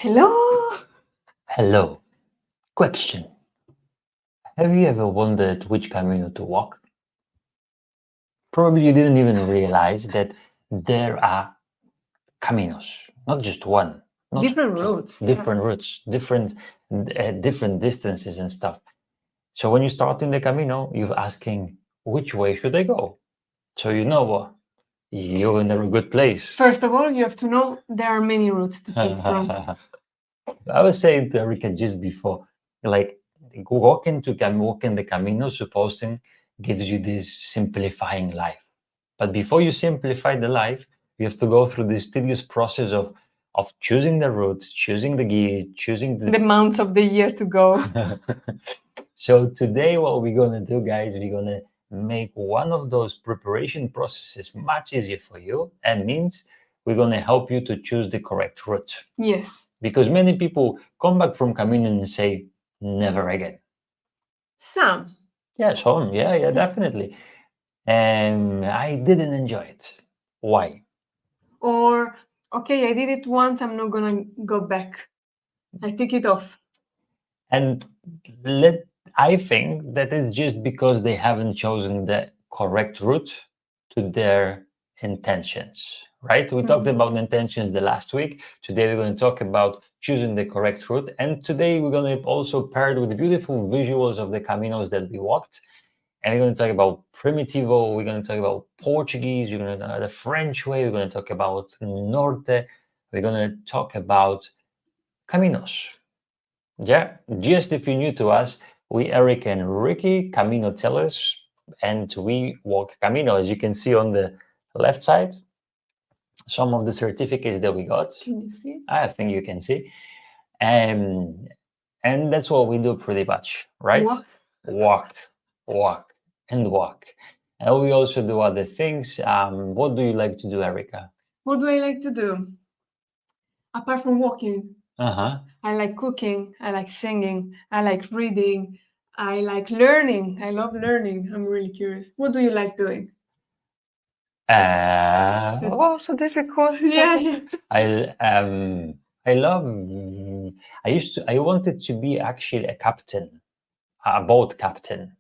Hello. Hello. Question. Have you ever wondered which Camino to walk? Probably you didn't even realize that there are Caminos, not just one, not Different two, routes. different routes, different distances and stuff. So when you start in the Camino, you're asking, which way should I go? So you know what? You're in a good place. First of all, you have to know there are many routes to choose from. I was saying to Erika just before, like walking the Camino, supposing gives you this simplifying life. But before you simplify the life, you have to go through this tedious process of choosing the route, choosing the gear, choosing The months of the year to go. So today, what we're gonna do, guys, we're gonna make one of those preparation processes much easier for you, and means we're gonna help you to choose the correct route. Yes. Because many people come back from Camino and say, never again. Some. Yeah, some, yeah, definitely. And I didn't enjoy it. Why? Or, okay, I did it once, I'm not gonna go back. I take it off. And I think that is just because they haven't chosen the correct route to their intentions, right? We talked about intentions the last week. Today we're going to talk about choosing the correct route. And today we're going to also pair it with the beautiful visuals of the caminos that we walked. And we're going to talk about Primitivo, we're going to talk about Portuguese, we're going to talk about the French way, we're going to talk about Norte, we're going to talk about Caminos. Yeah, just if you're new to us, we Eric and Ricky, Caminotellers, and we walk Camino, as you can see on the left side. Some of the certificates that we got, Can you see? I think you can see. And that's what we do pretty much, right? Walk. Walk, and walk. And we also do other things. What do you like to do, Erica? What do I like to do? Apart from walking, Uh-huh. I like cooking, I like singing, I like reading, I like learning. I love learning. I'm really curious. What do you like doing? So difficult. Yeah. I love. I wanted to be actually a captain, a boat captain.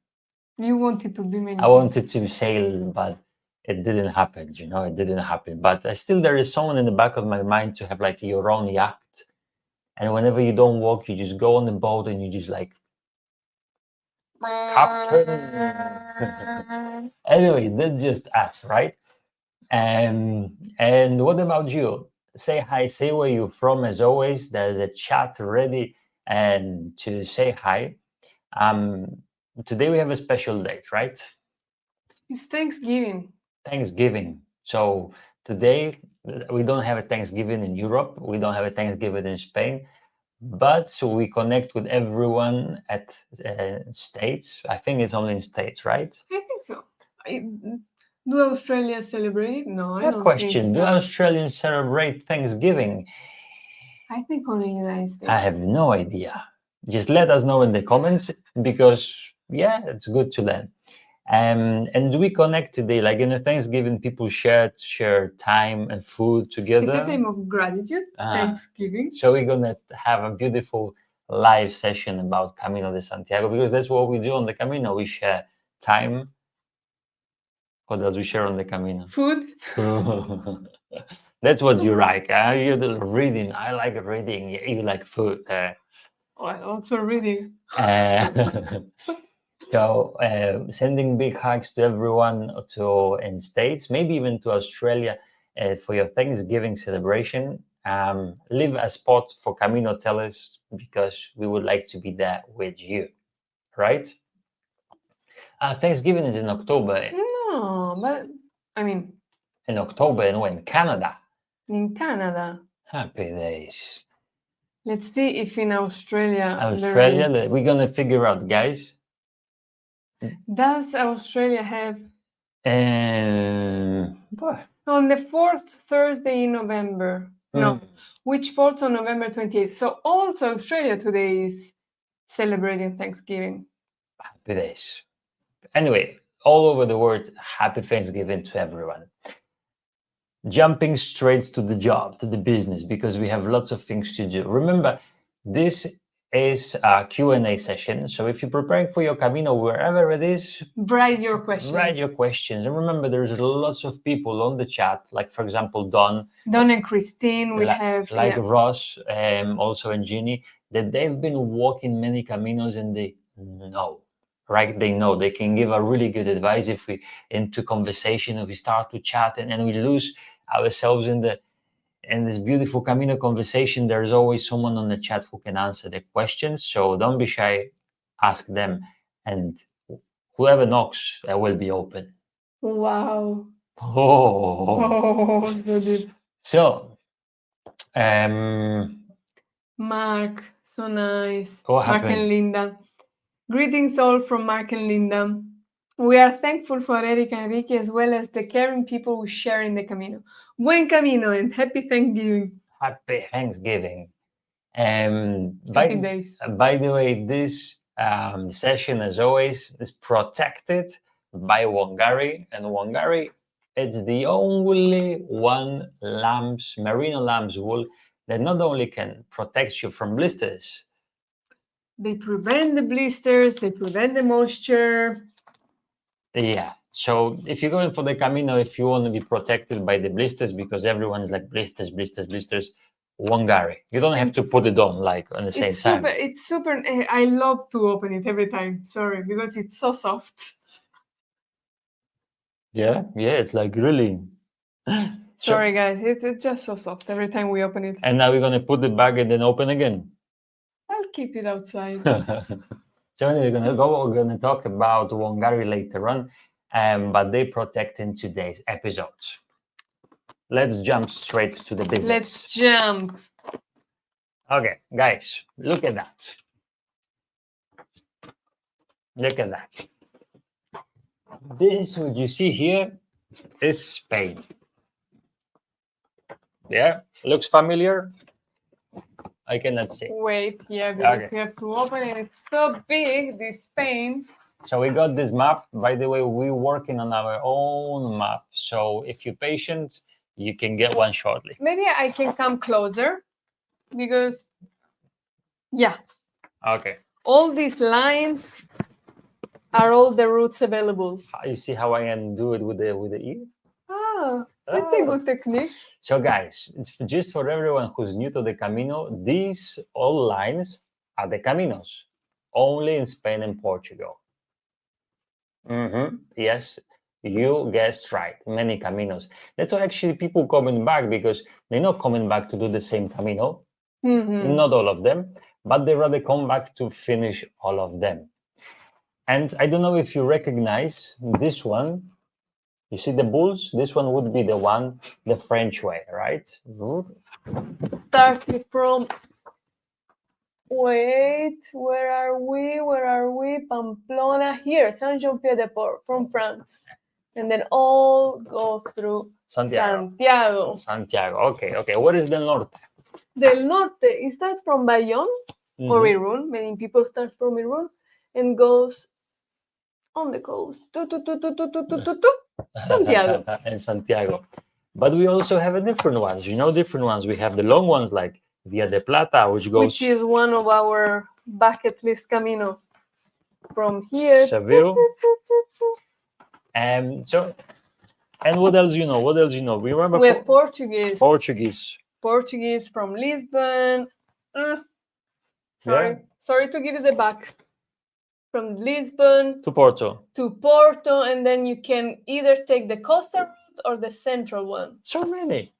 You wanted to be many I wanted to sail, but it didn't happen. It didn't happen. But still, there is someone in the back of my mind to have like your own yacht, and whenever you don't walk, you just go on the boat and you just like captain. Anyway, that's just us, right? And what about you? Say hi, say where you're from. As always, there's a chat ready and to say hi. Today we have a special date, right? It's Thanksgiving. Thanksgiving. So today we don't have a Thanksgiving in Europe. We don't have a Thanksgiving in Spain, but we connect with everyone at States. I think it's only in States, right? I think so. Do Australia celebrate? No, I A don't think question: do so. Australians celebrate Thanksgiving? I think only United States. I have no idea. Just let us know in the comments because yeah, it's good to learn. And do we connect today? Like in the Thanksgiving, people share time and food together. It's a time of gratitude. Thanksgiving. So we're gonna have a beautiful live session about Camino de Santiago because that's what we do on the Camino. We share time. What else we share on the Camino? Food. That's what you like. You're the reading. I like reading. You like food. Also reading. So sending big hugs to everyone in States, maybe even to Australia for your Thanksgiving celebration. Leave a spot for Caminotellers because we would like to be there with you, right? Thanksgiving is in October. No, but I mean, in October and when? Canada. In Canada. Happy days. Let's see if in Australia. We're gonna figure out, guys. Does Australia have what? On the fourth Thursday in November? No, which falls on November 28th. So also Australia today is celebrating Thanksgiving. Happy days. Anyway, all over the world, happy Thanksgiving to everyone. jumping straight to the job, to the business, because we have lots of things to do. Remember, this is a Q&A session. So if you're preparing for your Camino, wherever it is, write your questions. Write your questions. And remember, there's lots of people on the chat, like, for example, Don and Christine, we have... Like Ross, also and Ginny, that they've been walking many Caminos and they know, right? They know. They can give a really good advice if we into conversation and we start to chat and we lose ourselves in this beautiful Camino conversation. There's always someone on the chat who can answer the questions. So don't be shy, ask them, and whoever knocks, will be open. Wow. Oh. So, Mark, so nice. What Mark happened? and Linda. Greetings all from Mark and Linda. We are thankful for Eric and Ricky, as well as the caring people who share in the Camino. Buen Camino and happy Thanksgiving. Happy Thanksgiving. Happy days. By the way, this session, as always, is protected by Wangari, and Wangari, it's the only one merino lamb's wool that not only can protect you from blisters. They prevent the blisters, they prevent the moisture. Yeah. So if you're going for the Camino, if you want to be protected by the blisters, because everyone is like blisters, Wangari. You don't have to put it on like on the same time. It's super. I love to open it every time. Sorry, because it's so soft. Yeah, it's like really. Sorry, guys. It's just so soft every time we open it. And now we're gonna put the bag and then open again. I'll keep it outside. So anyway, we're gonna talk about Wangari later on, but they protect in today's episode. Let's jump straight to the business. Let's jump. Okay, guys, look at that. Look at that. This, what you see here, is Spain. Yeah, looks familiar? I cannot see. Wait, yeah, because Okay. we have to open it. It's so big, this Spain. So we got this map. By the way, we're working on our own map. So if you're patient, you can get one shortly. Maybe I can come closer because, yeah. Okay. All these lines are all the routes available. You see how I can do it with the ear? Ah, that's a good technique. So guys, it's just for everyone who's new to the Camino, these all lines are the Caminos, only in Spain and Portugal. Yes, you guessed right, many Caminos. That's why actually people coming back, because they're not coming back to do the same Camino, not all of them, but they rather come back to finish all of them. And I don't know if you recognize this one. You see the bulls? This one would be the one, the French way, right? Starting from, wait, where are we? Pamplona, here, Saint-Jean-Pied-de-Port, from France. And then all go through Santiago. Okay. What is Del Norte? Del Norte, it starts from Bayonne or Irún. Many people start from Irún and goes on the coast. Santiago. And Santiago. But we also have different ones. Different ones. We have the long ones like Via de Plata, which is one of our bucket list Camino. From here. Seville. And what else you know? We remember we have Portuguese. Portuguese from Lisbon. Sorry to give you the back. From Lisbon to Porto, and then you can either take the coastal route or the central one. So many.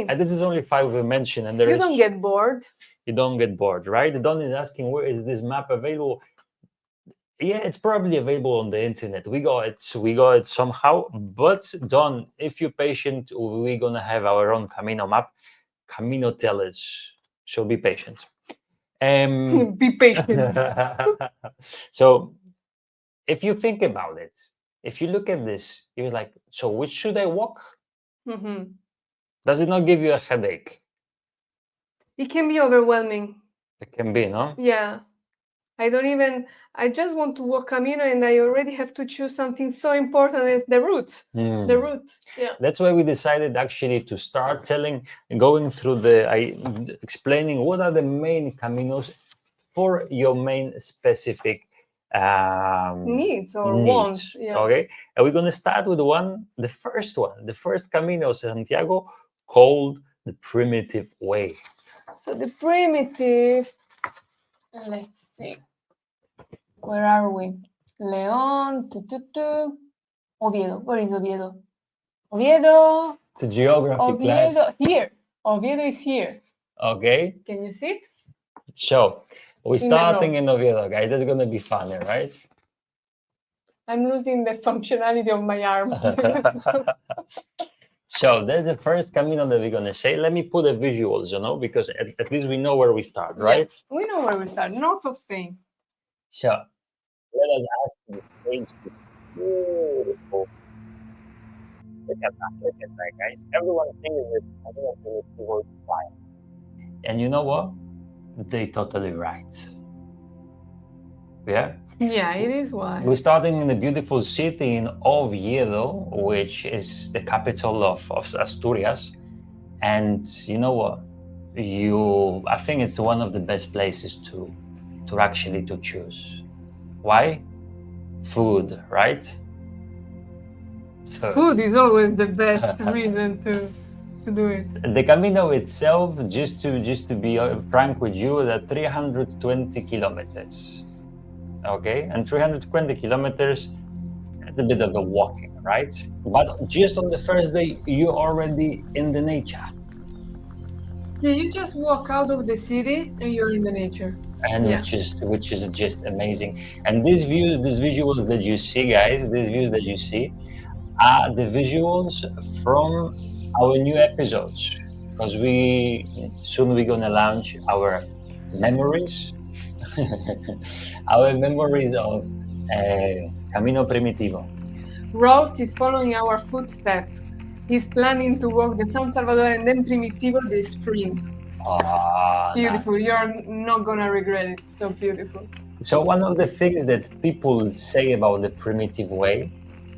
And this is only 5 we mentioned, and you don't get bored. You don't get bored, right? Don is asking, where is this map available? Yeah, it's probably available on the internet. We got it somehow. But Don, if you're patient, we're gonna have our own Camino map, Caminotellers. So be patient. Be patient. So if you think about it, if you look at this, you're like, so which should I walk? Does it not give you a headache? It can be overwhelming. It can be, no? Yeah. I just want to walk Camino and I already have to choose something so important as the route. The route, yeah. That's why we decided actually to start going through explaining what are the main caminos for your main specific needs or wants. Yeah. Okay, and we're going to start with the first Camino Santiago, called the Primitive Way. So the primitive, let's see, where are we? León, Oviedo. Where is Oviedo? Oviedo. It's a geography class. Here. Oviedo is here. Okay. Can you see it? So we're starting in Oviedo, guys. That's going to be funny, right? I'm losing the functionality of my arm. So that's the first Camino that we're going to say. Let me put the visuals, because at least we know where we start, right? Yeah, we know where we start, north of Spain. So let us ask the stage. Beautiful. Look at that, guys. Everyone thinks that Camino Primitivo is fire. And you know what? They're totally right. Yeah? Yeah, it is wild. We're starting in the beautiful city in Oviedo, which is the capital of Asturias. And you know what? I think it's one of the best places to choose. Why? Food, right? Food is always the best reason to do it. The Camino itself, just to be frank with you, is 320 kilometers. Okay, and 320 kilometers, that's a bit of a walking, right? But just on the first day, you're already in the nature. Yeah, you just walk out of the city and you're in the nature. And which is just amazing. And these visuals that you see, guys, are the visuals from our new episodes, because we're gonna launch our memories. Our memories of Camino Primitivo. Ross is following our footsteps. He's planning to walk the San Salvador and then Primitivo the spring. Beautiful. Nice. You're not gonna regret it. So beautiful. So one of the things that people say about the Primitive Way,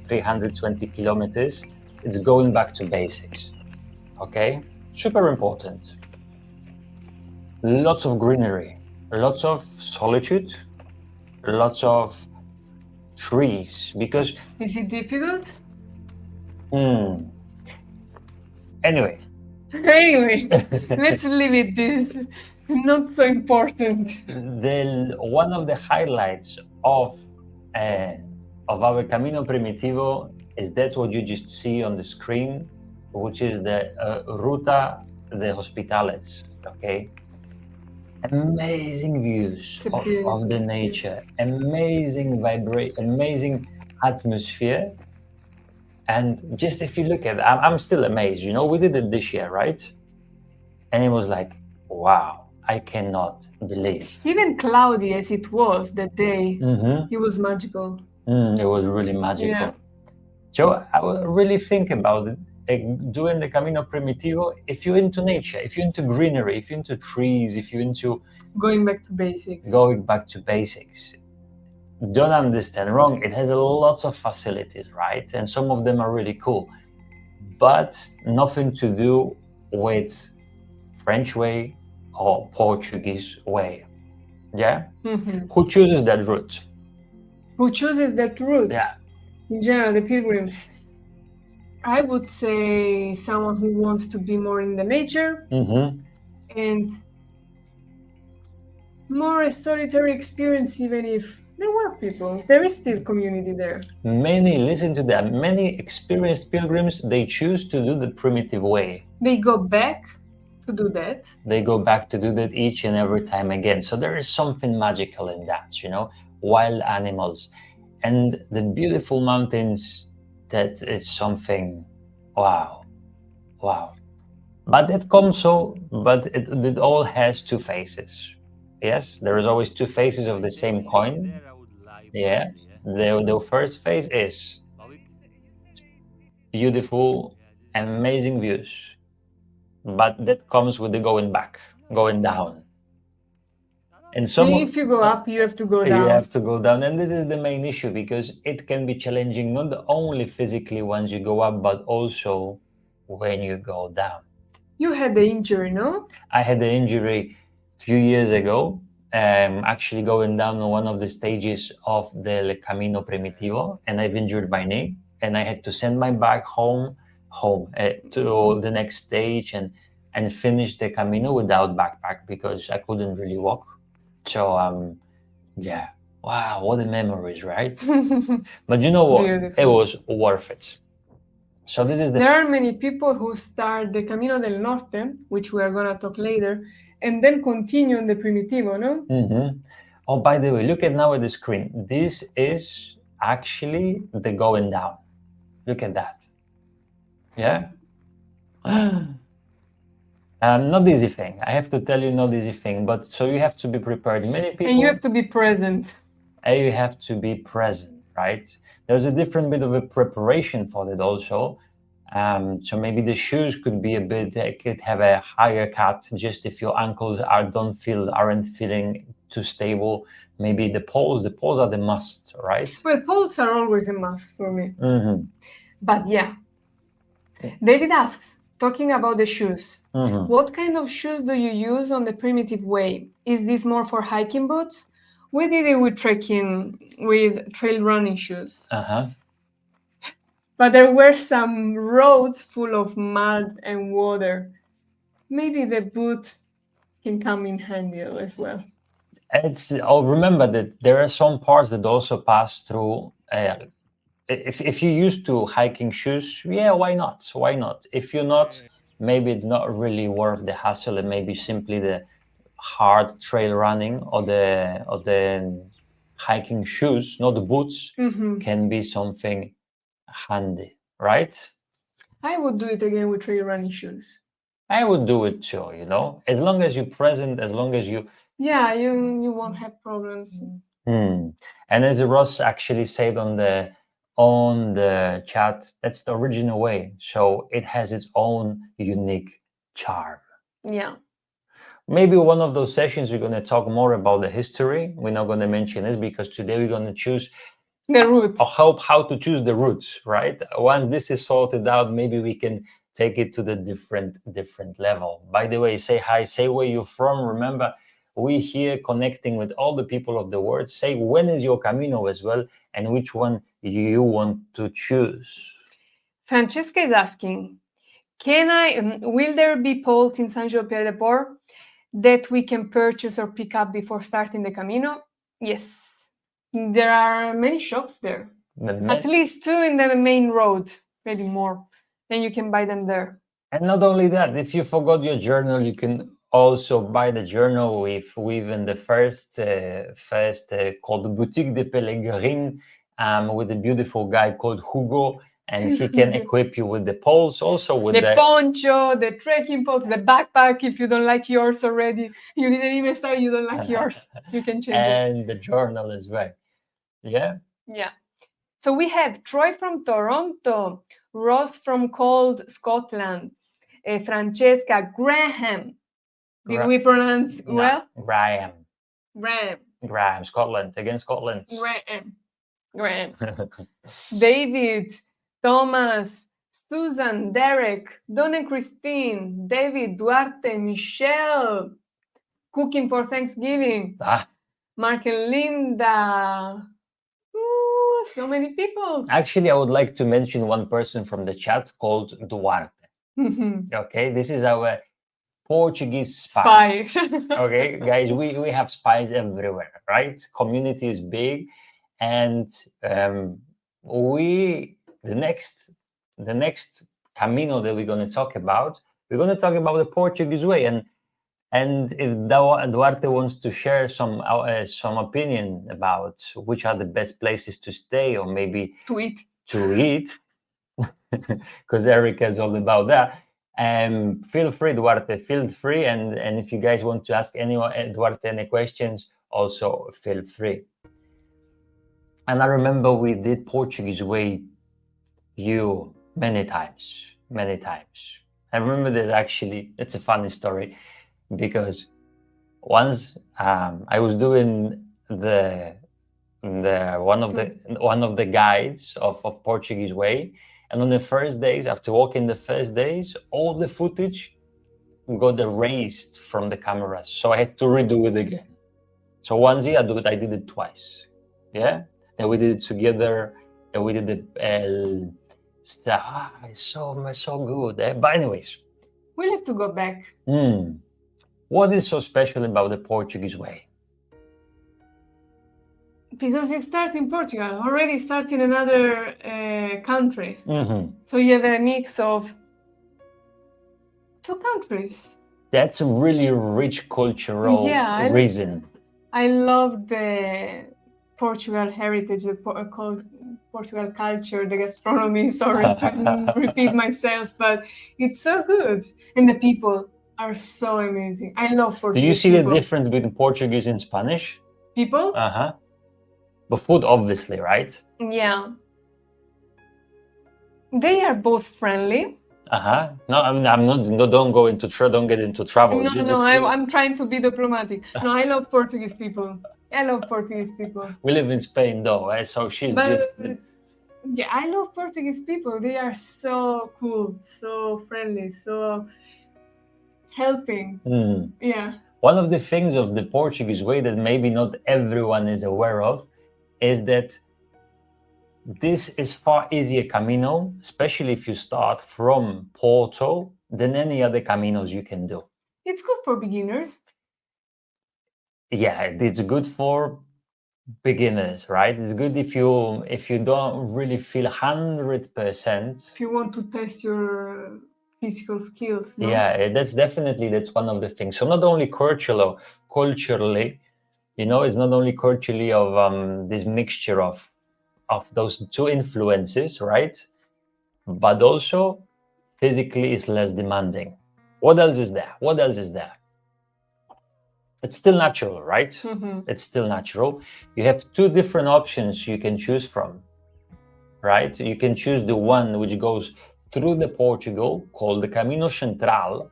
320 kilometers, it's going back to basics. Okay? Super important. Lots of greenery. Lots of solitude, lots of trees, because... Is it difficult? Anyway, let's leave it this. Not so important. One of the highlights of our Camino Primitivo is that's what you just see on the screen, which is the Ruta de Hospitales, okay? Amazing views of the nature, amazing amazing atmosphere. And just if you look at it, I'm still amazed. We did it this year, right? And it was like, wow, I cannot believe. Even cloudy as it was that day, it was magical. It was really magical. Yeah. So I would really think about it. Doing the Camino Primitivo, if you're into nature, if you're into greenery, if you're into trees, if you're into going back to basics, don't understand wrong, it has lots of facilities, right? And some of them are really cool, but nothing to do with French way or Portuguese way. Yeah? Who chooses that route? Yeah. In general, the pilgrims. I would say someone who wants to be more in the nature and more a solitary experience, even if there were people. There is still community there. Listen to that, many experienced pilgrims, they choose to do the Primitive Way. They go back to do that. Each and every time again. So there is something magical in that, wild animals and the beautiful mountains. That is something, wow. But it all has two faces. Yes, there is always two faces of the same coin. Yeah, the first face is beautiful, amazing views, but that comes with the going down. And some if you go up, you have to go down. You have to go down, and this is the main issue because it can be challenging not only physically once you go up, but also when you go down. You had the injury, no? I had the injury a few years ago, actually going down on one of the stages of the Camino Primitivo, and I've injured my knee, and I had to send my bike home to the next stage and finish the Camino without backpack because I couldn't really walk. So yeah, wow, what a memories, right? But you know what? Beautiful. It was worth it. So this is the. There are many people who start the Camino del Norte, which we are going to talk later, and then continue on the Primitivo, no? Mm-hmm. Oh, by the way, look at now at the screen. This is actually the going down. Look at that. Yeah. Not easy thing. I have to tell you, not easy thing. But so you have to be prepared. Many people. And you have to be present. And you have to be present, right? There's a different bit of a preparation for that also. So maybe the shoes could be a bit, they could have a higher cut just if your ankles aren't feeling too stable. Maybe the poles are the must, right? Well, poles are always a must for me. Mm-hmm. But yeah. David asks, talking about the shoes, what kind of shoes do you use on the primitive way? Is this more for hiking boots? We did it with trekking, with trail running shoes. But there were some roads full of mud and water. Maybe the boot can come in handy as well. Remember that there are some parts that also pass through. If you're used to hiking shoes, yeah, why not? Why not? If you're not, maybe it's not really worth the hassle, and maybe simply the hard trail running or the hiking shoes, not the boots, can be something handy, right? I would do it again with trail running shoes. I would do it too, as long as you're present, as long as you. Yeah, you won't have problems. And as Ross actually said on the chat, that's the original way. So it has its own unique charm. Yeah. Maybe one of those sessions we're going to talk more about the history. We're not going to mention this because today we're going to choose the route. How to choose the routes, right? Once this is sorted out, maybe we can take it to the different level. By the way, say hi, say where you're from. Remember, we here connecting with all the people of the world. Say when is your Camino as well, and which one you want to choose. Francesca is asking, will there be poles in Saint-Jean-Pied-de-Port that we can purchase or pick up before starting the Camino? Yes. There are many shops there. At least 2 in the main road, maybe more. Then you can buy them there. And not only that, if you forgot your journal, you can also buy the journal with in the first called Boutique de Pellegrin, with a beautiful guy called Hugo, and he can equip you with the poles, also with the poncho, the trekking poles, the backpack. If you don't like yours already, you didn't even start, you don't like yours, you can change it. And the journal as well. Yeah. So we have Troy from Toronto, Ross from Cold Scotland, Francesca, Graham. Did we pronounce well? Graham, Scotland, again Scotland. Graham. David, Thomas, Susan, Derek, Don and Christine, David, Duarte, Michelle, cooking for Thanksgiving, Mark and Linda. Ooh, so many people. Actually, I would like to mention one person from the chat called Duarte. Okay, this is our Portuguese spy. Okay, guys, we have spies everywhere, right? Community is big, and the next Camino that we're going to talk about the Portuguese way, and if Duarte wants to share some opinion about which are the best places to stay or maybe to eat, because Erica is all about that. Feel free, Duarte. Feel free, and if you guys want to ask anyone, Duarte, any questions, also feel free. And I remember we did Portuguese way many times. I remember that actually, it's a funny story because Once I was doing the one of the guides of Portuguese way, and on the first days, after walking the first days, all the footage got erased from the cameras, so I had to redo it again. So once I did it twice. Yeah, then we did it together. Then we did it. It's so good. But anyways, We'll have to go back. What is so special about the Portuguese way? Because it starts in Portugal, already starts in another country. So you have a mix of two countries. That's a really rich cultural reason. I love the Portugal heritage, the Portugal culture, the gastronomy. Sorry if I repeat myself, but it's so good. And the people are so amazing. I love Portuguese. Do you see the difference between Portuguese and Spanish? People? But food, obviously, right? Yeah. They are both friendly. No, I mean, I'm not. No, don't get into trouble. No, I'm trying to be diplomatic. No, I love Portuguese people. I love Portuguese people. We live in Spain, though, so she's just. Yeah, I love Portuguese people. They are so cool, so friendly, so helping. Yeah. One of the things of the Portuguese way that maybe not everyone is aware of is that this is far easier Camino, especially if you start from Porto, than any other Caminos you can do. It's good for beginners. Yeah, it's good for beginners, right? It's good if you don't really feel 100%. If you want to test your physical skills. No? Yeah, that's one of the things. So not only culturally, it's not only culturally of this mixture of those two influences, right? But also physically is less demanding. What else is there? It's still natural, right? It's still natural. You have two different options you can choose from, right? You can choose the one which goes through the Portugal, called the Camino Central.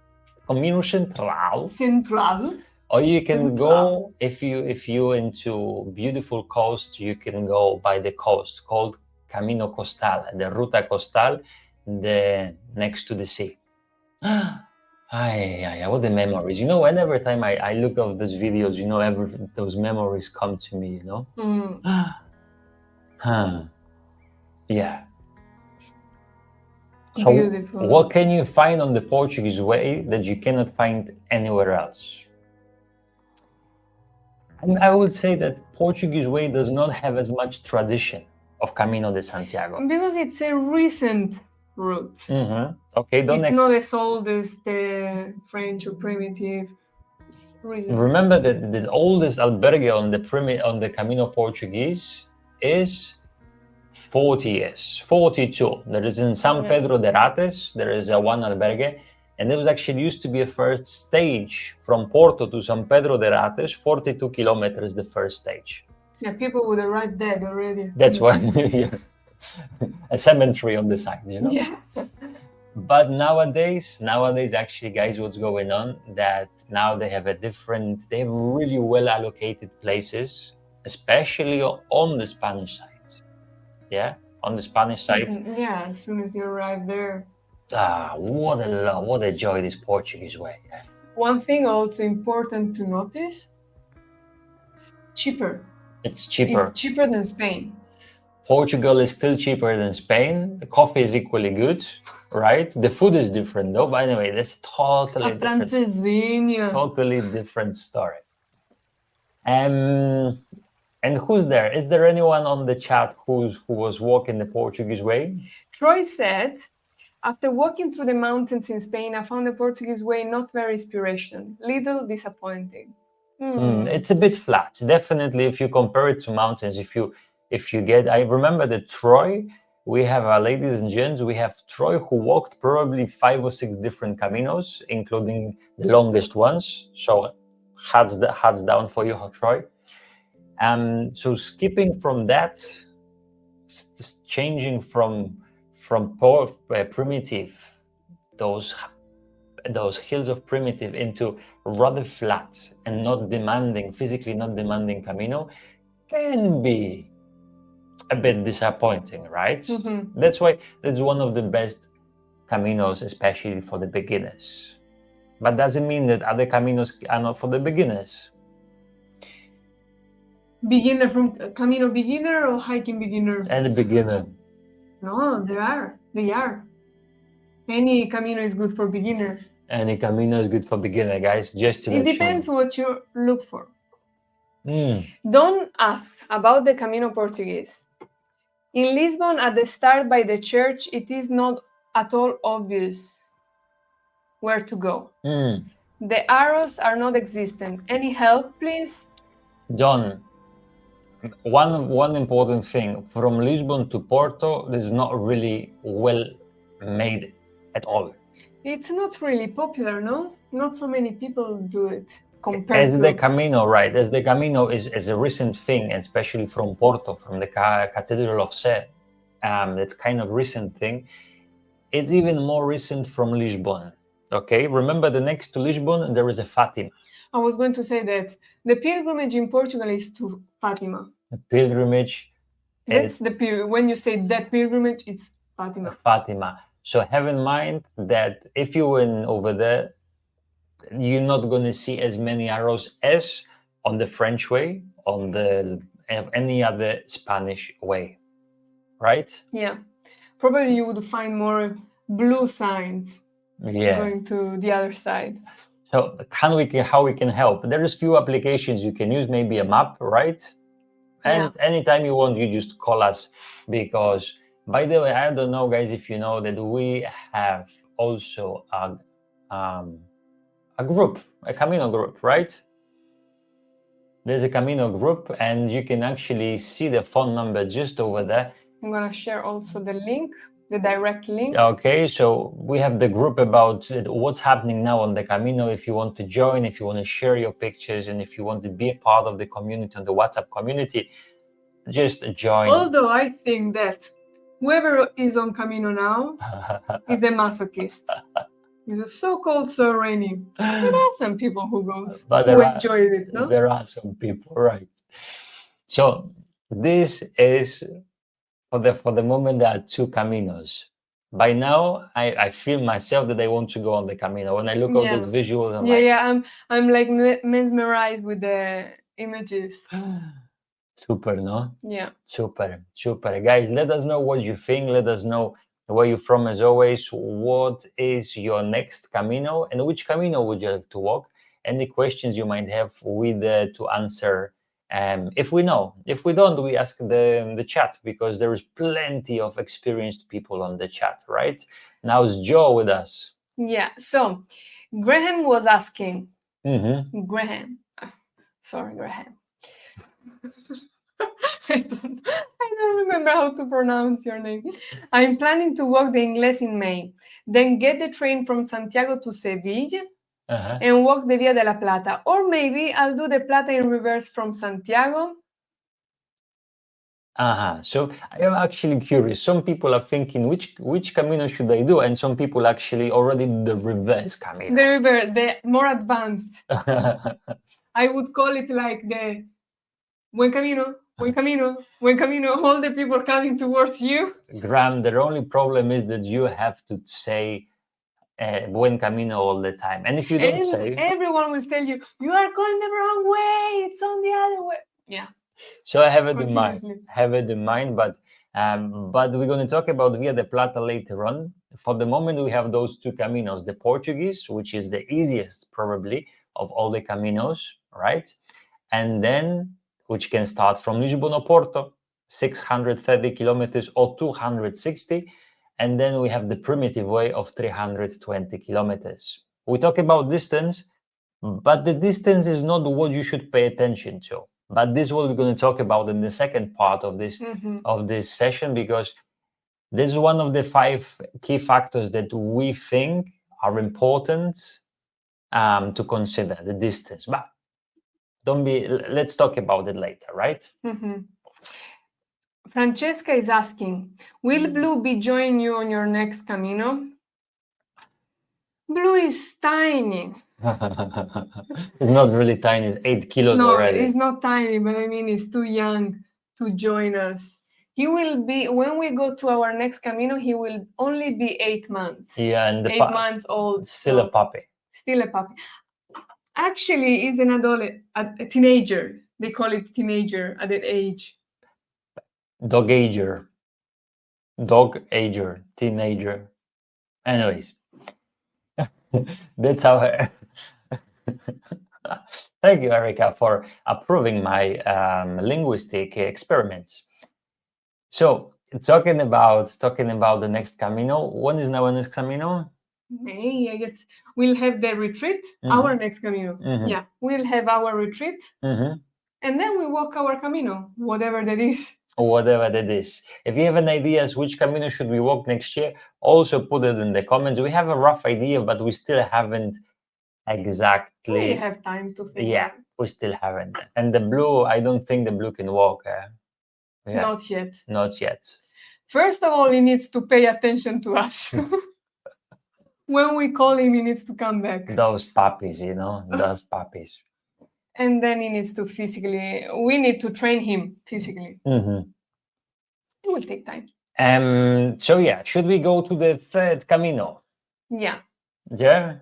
Or you can go, if you into beautiful coast, you can go by the coast, called Camino Costal, the Ruta Costal, next to the sea. What the memories. Every time I look at those videos, those memories come to me, Yeah. So beautiful. What can you find on the Portuguese way that you cannot find anywhere else? I would say that Portuguese way does not have as much tradition of Camino de Santiago. Because it's a recent route. Okay, it's not as old as the French or Primitive. It's recent. Remember that the oldest albergue on the Camino Portuguese is 40 years, 42. There is in San Pedro de Rates, there is one albergue, and it was actually used to be a first stage from Porto to San Pedro de Rates, 42 kilometers, the first stage. Yeah, people would arrive dead already. That's why, a cemetery on the side, Yeah. But nowadays, actually, guys, what's going on? That now they have really well allocated places, especially on the Spanish side. Yeah, on the Spanish side. Yeah, as soon as you arrive there. What a joy, this Portuguese way. Yeah. One thing also important to notice, it's cheaper. It's cheaper. It's cheaper than Spain. Portugal is still cheaper than Spain. The coffee is equally good, right? The food is different though, but anyway, that's totally different. Totally different story. And who's there? Is there anyone on the chat who was walking the Portuguese way? Troy said, after walking through the mountains in Spain, I found the Portuguese way not very inspiration, little disappointing. It's a bit flat. Definitely, if you compare it to mountains, if you get, I remember that Troy, we have, ladies and gents, we have Troy who walked probably 5 or 6 different Caminos, including the longest ones. So hats down for you, Troy. So skipping from that, changing from primitive, those those hills of Primitive into rather flat and not demanding, physically not demanding Camino can be a bit disappointing, right? That's why that's one of the best Caminos, especially for the beginners. But doesn't mean that other Caminos are not for the beginners. Beginner from Camino beginner or hiking beginner? And the beginner. No, they are. Any Camino is good for beginner. Any Camino is good for beginner, guys. Just to It depends sure. what you look for. Don't ask about the Camino Portuguese. In Lisbon, at the start by the church, it is not at all obvious where to go. The arrows are not existent. Any help, please? John, one important thing, from Lisbon to Porto is not really well made at all. It's not really popular, no? Not so many people do it. As the Camino, right? As the Camino is a recent thing, especially from Porto, from the Cathedral of Sé. It's kind of recent thing. It's even more recent from Lisbon. Okay, remember the next to Lisbon there is a Fatima. I was going to say that the pilgrimage in Portugal is to Fatima. The pilgrimage. That's the pilgrimage. When you say that pilgrimage, it's Fatima. Fatima. So have in mind that if you went over there, you're not going to see as many arrows as on the French way, on the any other Spanish way, right? Yeah, probably you would find more blue signs. Going to the other side. So how we can help? There is few applications you can use, maybe a map, right? And anytime you want, you just call us. Because, by the way, I don't know, guys, if you know that we have also a group, a Camino group, right? There's a Camino group, and you can actually see the phone number just over there. I'm gonna share also the link, the direct link. Okay, so we have the group about what's happening now on the Camino. If you want to join, if you want to share your pictures, and if you want to be a part of the community, on the WhatsApp community, just join. Although I think that whoever is on Camino now is a masochist. It's so cold, so rainy. There are some people who enjoyed it, no? There are some people, right? So this is for the moment there are two Caminos. By now, I feel myself that I want to go on the Camino. When I look at those visuals, I'm like mesmerized with the images. Super, no? Yeah. Super. Guys, let us know what you think. Let us know where you're from, as always. What is your next Camino, and which Camino would you like to walk? Any questions you might have, we there to answer. If we know. If we don't, we ask the chat, because there is plenty of experienced people on the chat, right? Now is Joe with us. Yeah, so Graham was asking. Graham. Sorry, Graham. I don't remember how to pronounce your name. I'm planning to walk the Ingles in May, then get the train from Santiago to Seville, and walk the Via de la Plata. Or maybe I'll do the Plata in reverse from Santiago. So I am actually curious. Some people are thinking which Camino should I do, and some people actually already the reverse Camino. The more advanced. I would call it like the Buen Camino, Buen Camino, Buen Camino, all the people coming towards you. Graham, the only problem is that you have to say Buen Camino all the time. And if you don't say... everyone will tell you, you are going the wrong way, it's on the other way. Yeah. So I have it in mind, but we're going to talk about Via de Plata later on. For the moment, we have those two Caminos, the Portuguese, which is the easiest probably of all the Caminos, right? And then, which can start from Lisbon or Porto, 630 kilometers or 260. And then we have the primitive way of 320 kilometers. We talk about distance, but the distance is not what you should pay attention to. But this is what we're going to talk about in the second part of this session, because this is one of the 5 key factors that we think are important to consider, the distance. But let's talk about it later, right? Francesca is asking, will Blue be joining you on your next Camino? Blue is tiny. It's not really tiny, it's 8 kilos No, already. it's not tiny, but I mean, he's too young to join us. He will be, when we go to our next Camino, he will only be 8 months. Yeah, and 8 months old. still a puppy. Still a puppy. Actually, he's an adolescent, a teenager. They call it teenager at that age. Dog ager, teenager. Anyways, that's how. Thank you, Erica, for approving my linguistic experiments. So, talking about the next Camino. When is our next Camino? May, I guess we'll have the retreat. Our next Camino. Yeah, we'll have our retreat, and then we walk our Camino, whatever that is. Whatever that is. If you have an idea as which Camino should we walk next year, also put it in the comments. We have a rough idea, but we still haven't exactly. We have time to think. Yeah, we still haven't. And the blue, I don't think the blue can walk. Yeah. Not yet. Not yet. First of all, he needs to pay attention to us. When we call him, he needs to come back. Those puppies, you know, those puppies. And then he needs to we need to train him physically. It will take time. So yeah, should we go to the third Camino? Yeah. Yeah?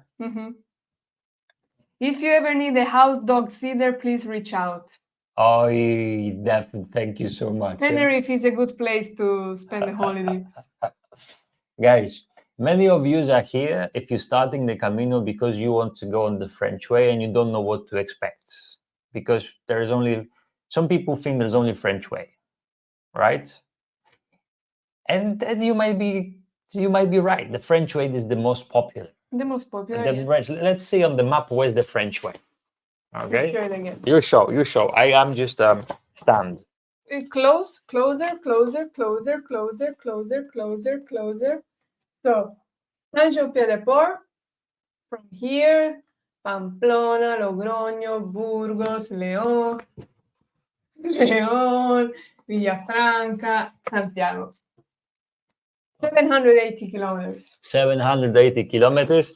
If you ever need a house dog sitter, please reach out. Oh, definitely. Thank you so much. Tenerife is a good place to spend the holiday. Guys, many of you are here if you're starting the Camino because you want to go on the French way and you don't know what to expect. Because there's only, some people think there's only French way, right? And you might be right. The French way is the most popular. The most popular. Let's see on the map where's the French way. Okay. Show it again. You show. I am just stand. Closer. So, Saint-Jean-Pied-de-Port, from here, Pamplona, Logroño, Burgos, León, Villafranca, Santiago. 780 kilometers. 780 kilometers.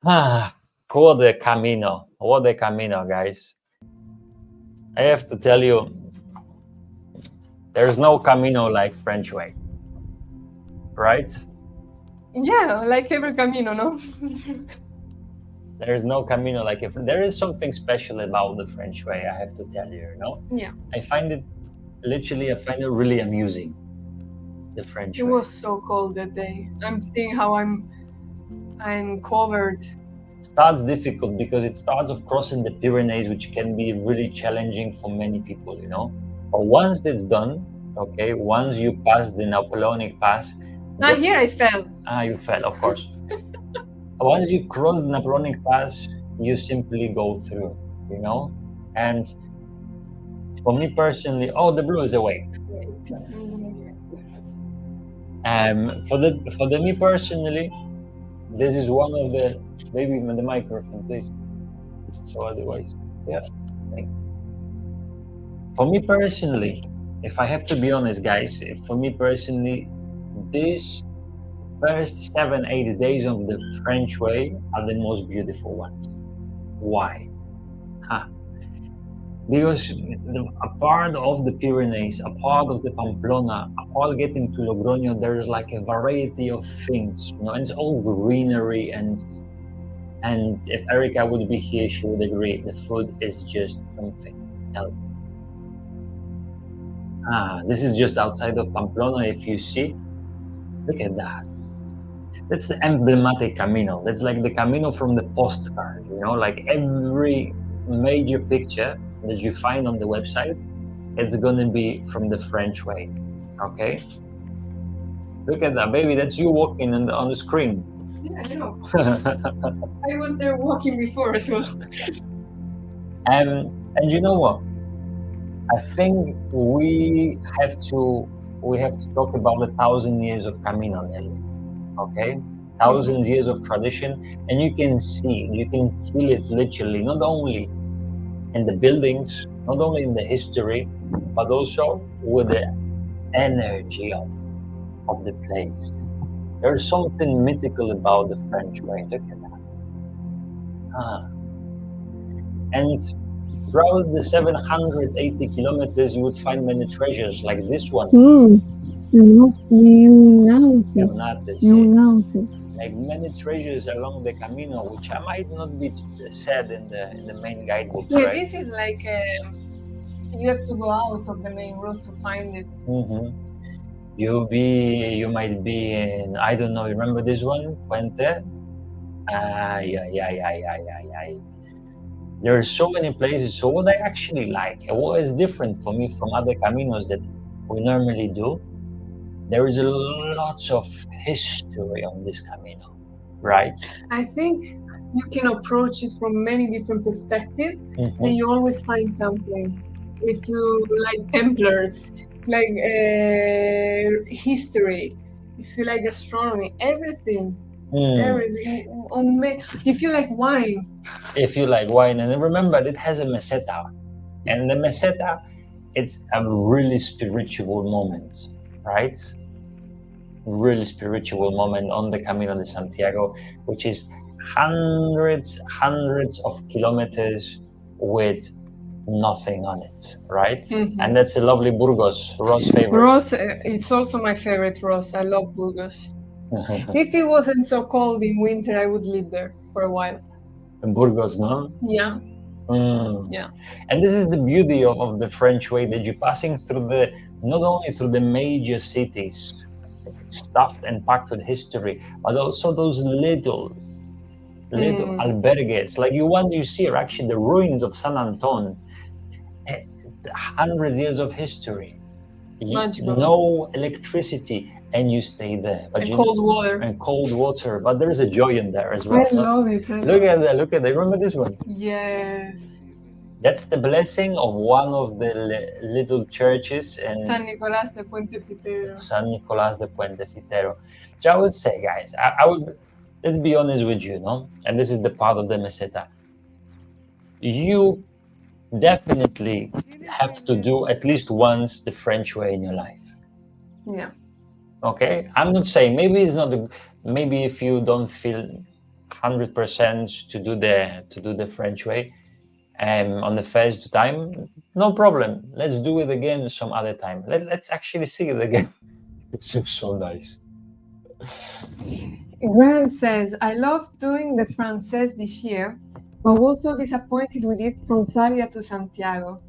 What a Camino. What a Camino, guys. I have to tell you, there's no Camino like French way. Right? Yeah, like every Camino, no? There is no Camino like it. There is something special about the French way, I have to tell you, you know? Yeah. I find it really amusing, the French way. It was so cold that day. I'm seeing how I'm covered. Starts difficult because it starts off crossing the Pyrenees, which can be really challenging for many people, you know? But once that's done, okay, once you pass the Napoleonic Pass... Here I fell. You fell, of course. Once you cross the Napoleonic Pass, you simply go through, you know? And for me personally, the blue is awake. For me personally, this is one of the... Maybe the microphone, please. So otherwise, yeah. Thank you. For me personally, if I have to be honest, guys, for me personally, these first 7-8 days of the French way are the most beautiful ones. Why? Because a part of the Pyrenees, a part of the Pamplona, all getting to Logroño, there's like a variety of things, you know, and it's all greenery and if Erica would be here, she would agree. The food is just something else. This is just outside of Pamplona. If you see, look at that. That's the emblematic Camino. That's like the Camino from the postcard, you know, like every major picture that you find on the website, it's gonna be from the French way, okay? Look at that, baby, that's you walking on the screen. Yeah, I know. I was there walking before as well. And you know what? I think we have to talk about 1,000 years of Camino, okay? 1,000 years of tradition, and you can feel it literally, not only in the buildings, not only in the history, but also with the energy of the place. There's something mythical about the French way. Look at that. And throughout the 780 kilometers, you would find many treasures like this one. Like many treasures along the Camino, which I might not be said in the main guidebook. Yeah, right? this is like you have to go out of the main road to find it. You might be in, I don't know, remember this one? Puente? There are so many places. So what I actually like, and what is different for me from other Caminos that we normally do, there is a lot of history on this Camino, right? I think you can approach it from many different perspectives, and you always find something. If you like Templars, like history, if you like astronomy, everything. Everything. If you like wine. If you like wine, and remember, it has a meseta, and the meseta, it's a really spiritual moment, right? Really spiritual moment on the Camino de Santiago, which is hundreds of kilometers with nothing on it, right? And that's a lovely Burgos, Ross' favorite. Ross, it's also my favorite, Ross. I love Burgos. If it wasn't so cold in winter, I would live there for a while. In Burgos, no? Yeah. Yeah. And this is the beauty of the French way, that you're passing through not only through the major cities, stuffed and packed with history, but also those little albergues. Like you see are actually the ruins of San Anton. 100 years of history. Magical. No electricity, and you stay there. But cold water. And cold water, but there is a joy in there as well. I love it. Look at that, remember this one? Yes. That's the blessing of one of the little churches. And San Nicolás de Puente Fitero. San Nicolás de Puente Fitero. So I would say, guys, I would, let's be honest with you, no? And this is the part of the meseta. You definitely have to do at least once the French way in your life. Yeah. Okay? I'm not saying, maybe it's not, maybe if you don't feel 100% to do the French way, on the first time, no problem. Let's do it again some other time. Let's actually see it again. It's so nice. Grant says, I love doing the Francés this year, but was so disappointed with it from Sarria to Santiago.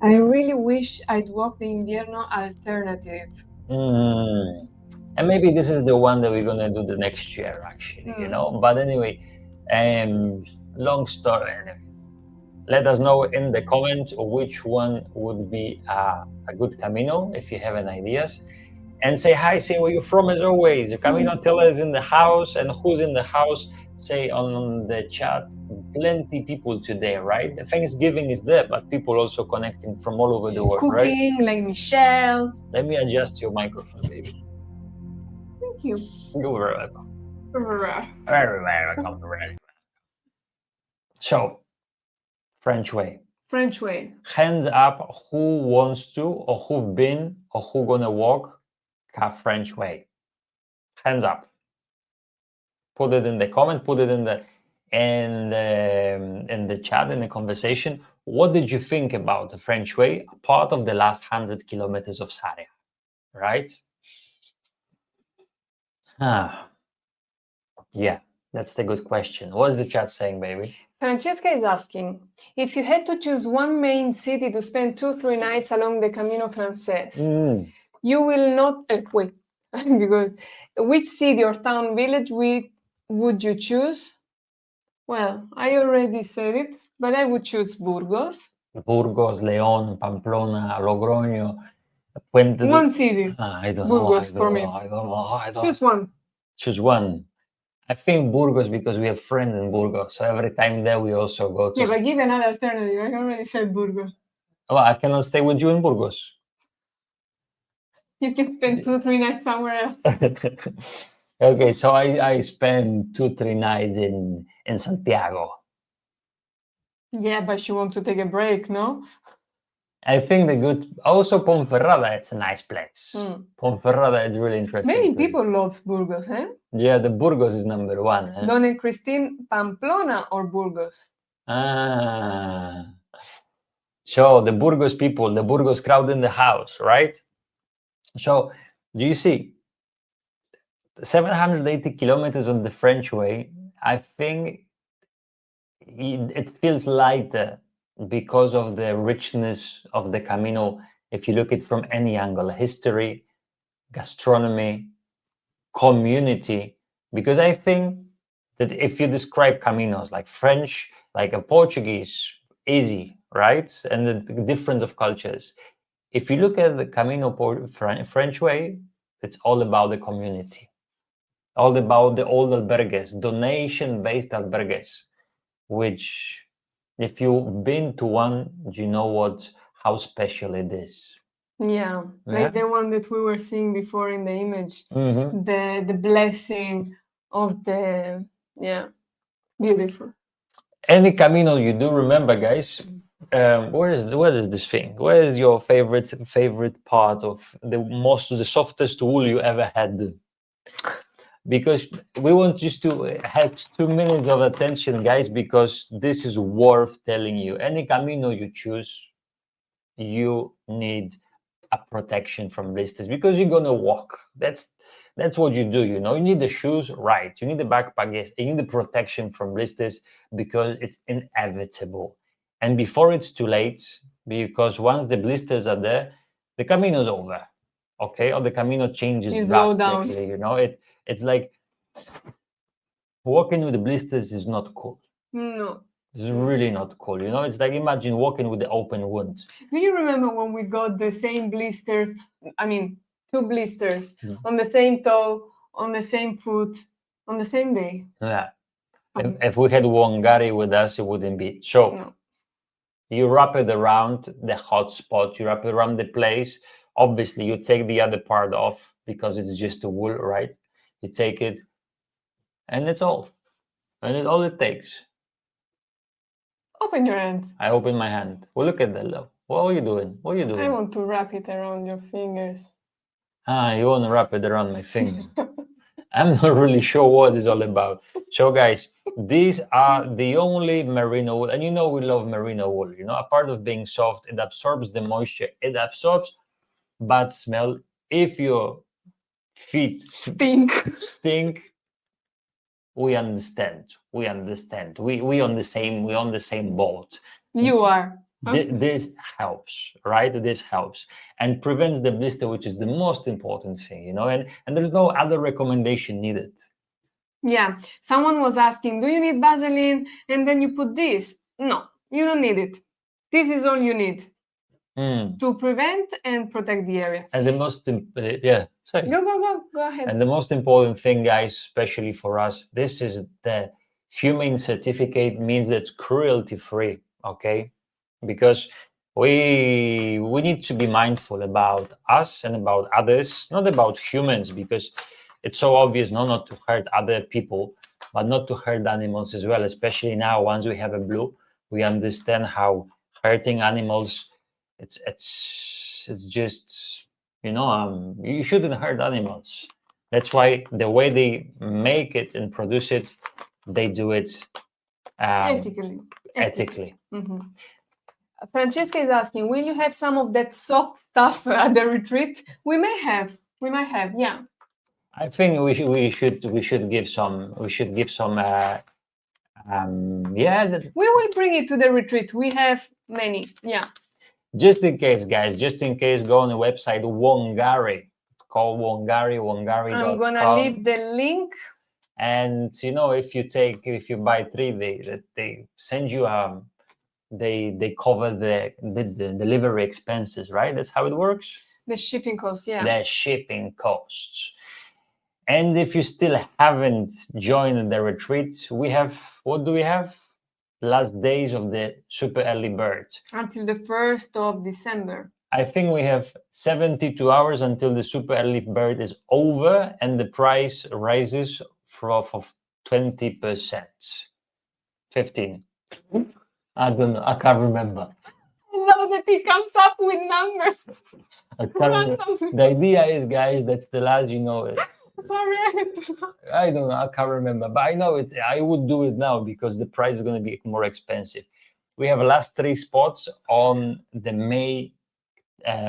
I really wish I'd walked the Invierno alternative. And maybe this is the one that we're gonna do the next year, actually, you know. But anyway, long story. Let us know in the comments which one would be a good Camino, if you have any ideas. And say hi, say where you're from as always. Caminotellers in the house, and who's in the house, say on the chat. Plenty people today, right? Thanksgiving is there, but people also connecting from all over the world, Cooking, right? like Michelle. Let me adjust your microphone, baby. Thank you. You're very welcome. Very welcome. So, French way. French way. Hands up who wants to, or who've been, or who gonna walk a French way. Hands up. Put it in the comment, put it in the chat, in the conversation. What did you think about the French way, part of the last 100 kilometers of Sarria, right? Yeah, that's the good question. What is the chat saying, baby? Francesca is asking, if you had to choose one main city to spend 2-3 nights along the Camino Francés, you will not, wait, because which city or town, village would you choose? Well, I already said it, but I would choose Burgos. Burgos, León, Pamplona, Logroño, Puente. One city. I don't Burgos know. for me. I don't know. Choose one. Choose one. I think Burgos, because we have friends in Burgos, so every time there we also go to. Yeah, but give another alternative. I already said Burgos. Well, I cannot stay with you in Burgos. You can spend 2-3 nights somewhere else. Okay, so I spend 2-3 nights in Santiago. Yeah, but you want to take a break, no? I think also Ponferrada, it's a nice place. Ponferrada is really interesting. Many people love Burgos, eh? Yeah, the Burgos is number one. Eh? Don and Christine, Pamplona or Burgos? Ah. So the Burgos people, the Burgos crowd in the house, right? So do you see 780 kilometers on the French way? I think it feels lighter because of the richness of the Camino. If you look at it from any angle, history, gastronomy, community, because I think that if you describe Caminos like French, like a Portuguese, easy, right? And the difference of cultures. If you look at the Camino French way, it's all about the community, all about the old albergues, donation-based albergues, which if you've been to one, you know how special it is. Yeah, like the one that we were seeing before in the image. Mm-hmm. The blessing of the, beautiful. Any Camino you do, remember, guys, where is this thing? Where is your favorite part of the softest wool you ever had? Because we want just to have 2 minutes of attention, guys, because this is worth telling you. Any Camino you choose, you need a protection from blisters because you're gonna walk. That's what you do. You need the shoes, right? You need the backpack, yes. You need the protection from blisters because it's inevitable. And before it's too late, because once the blisters are there, the Camino's over. Okay, or the Camino changes drastically. It's like walking with the blisters is not cool. No. It's really not cool. It's like imagine walking with the open wound. Do you remember when we got the same blisters? I mean, 2 blisters on the same toe, on the same foot, on the same day. Yeah. If we had Wangari with us, it wouldn't be. So No. You wrap it around the hot spot, you wrap it around the place. Obviously, you take the other part off because it's just a wool, right? You take it, and it's all. And it's all it takes. Open your hand. I open my hand. Well, look at that, though. What are you doing? What are you doing? I want to wrap it around your fingers. You want to wrap it around my finger. I'm not really sure what it's all about. So, guys, these are the only merino wool. And we love merino wool. A part of being soft, it absorbs the moisture. It absorbs bad smell. If your feet stink, we understand. We understand. We on the same boat. You are. This helps, right? This helps and prevents the blister, which is the most important thing, and there's no other recommendation needed. Yeah, someone was asking, do you need Vaseline and then you put this? No, you don't need it. This is all you need to prevent and protect the area. And the most, sorry. Go ahead. And the most important thing, guys, especially for us, this is the humane certificate, means that it's cruelty-free, okay? Because we need to be mindful about us and about others, not about humans, because it's so obvious not to hurt other people, but not to hurt animals as well. Especially now, once we have a blue, we understand how hurting animals, it's just, you shouldn't hurt animals. That's why the way they make it and produce it, they do it ethically. Mm-hmm. Francesca is asking, will you have some of that soft stuff at the retreat? We might have, yeah. I think we should give some. We will bring it to the retreat. We have many, yeah. Just in case, guys. Just in case, go on the website Wangari. It's called Wangari. I'm gonna leave the link. And if you buy 3, they send you they cover the delivery expenses, right? That's how it works. The shipping costs, yeah. The shipping costs. And if you still haven't joined the retreat, what do we have? Last days of the super early bird. Until the 1st of December. I think we have 72 hours until the super early bird is over and the price rises for 20%. 15. I don't know. I can't remember. I love that he comes up with numbers. The idea is, guys, that's the last, Sorry, I don't know. I can't remember, but I know it. I would do it now because the price is going to be more expensive. We have last 3 spots on the May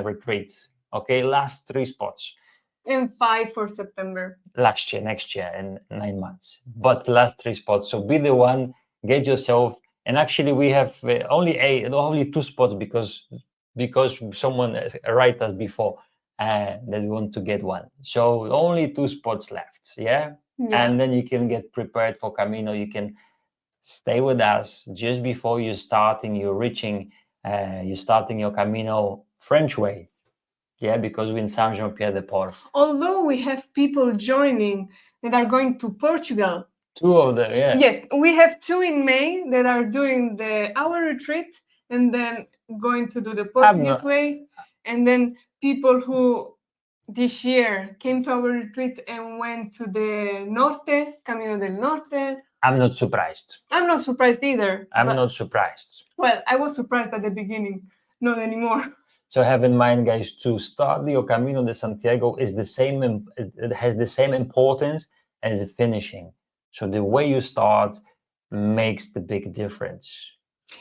retreats. Okay, last 3 spots. And 5 for September. Next year, in 9 months. But last 3 spots. So be the one. Get yourself. And actually, we have only 2 spots because someone write us before that we want to get one. So only 2 spots left. Yeah. And then you can get prepared for Camino. You can stay with us just before you're starting your Camino French way. Yeah, because we're in Saint-Jean-Pied-de-Port. Although we have people joining that are going to Portugal. 2 of them, yeah. Yeah, we have 2 in May that are doing our retreat and then going to do the Portuguese way. And then people who this year came to our retreat and went to the Norte, Camino del Norte. I'm not surprised. I'm not surprised either. I'm not surprised. Well, I was surprised at the beginning, not anymore. So have in mind, guys, to start your Camino de Santiago is the same. It has the same importance as the finishing. So the way you start makes the big difference.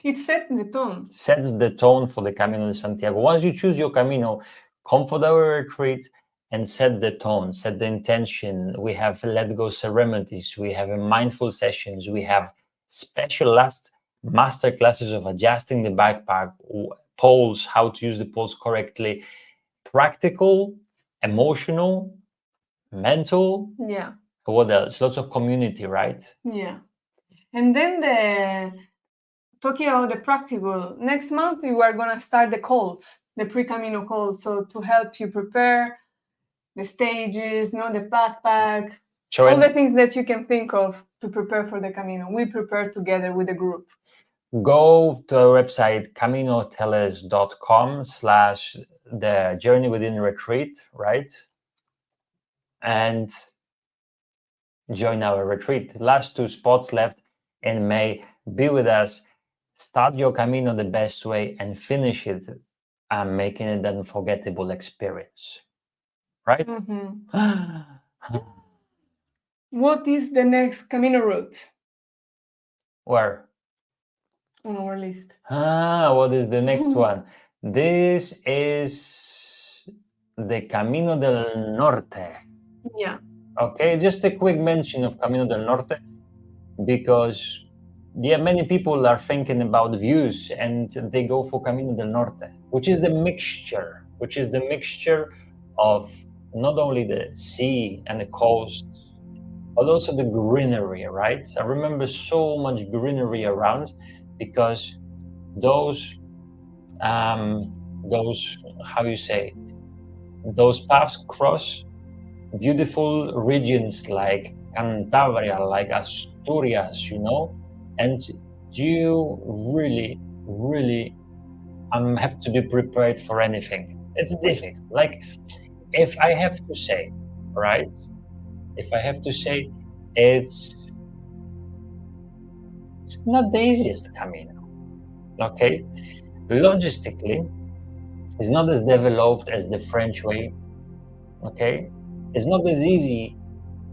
It sets the tone. Sets the tone for the Camino de Santiago. Once you choose your Camino, come for our retreat and set the tone, set the intention. We have let go ceremonies. We have mindful sessions. We have special last master classes of adjusting the backpack, poles, how to use the poles correctly, practical, emotional, mental. Yeah. What else? Lots of community, right? Yeah. And then talking about the practical, next month we are going to start the calls, the pre-Camino calls, so to help you prepare the stages, the backpack, all the things that you can think of to prepare for the Camino. We prepare together with the group. Go to our website, caminotellers.com/the journey within retreat, right? And join our retreat. Last 2 spots left in May. Be with us. Start your Camino the best way and finish it and making it an unforgettable experience. Right? Mm-hmm. What is the next Camino route? Where? On our list. What is the next one? This is the Camino del Norte. Yeah. Okay, just a quick mention of Camino del Norte because many people are thinking about views and they go for Camino del Norte, which is the mixture of not only the sea and the coast, but also the greenery, right? I remember so much greenery around because those paths cross beautiful regions like Cantabria, like Asturias, and you really, really have to be prepared for anything. It's difficult. Like, if I have to say, it's not the easiest Camino, okay? Logistically, it's not as developed as the French way, okay? It's not as easy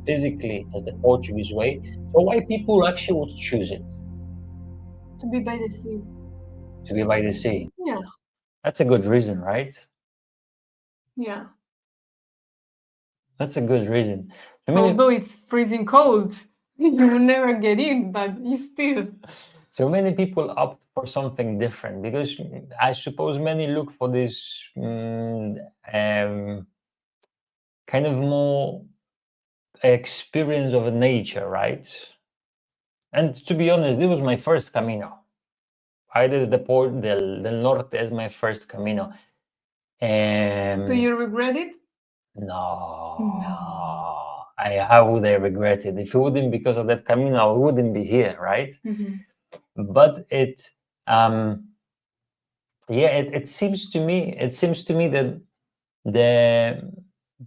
physically as the Portuguese way. So why people actually would choose it? To be by the sea. To be by the sea. Yeah. That's a good reason, right? Yeah. That's a good reason. Although it's freezing cold, you will never get in, but you still. So many people opt for something different because I suppose many look for this kind of more experience of nature, right? And to be honest, this was my first Camino. I did the Port del Norte as my first Camino. Do you regret it? No. How would I regret it? If it wouldn't because of that Camino, I wouldn't be here, right? Mm-hmm. But it seems to me that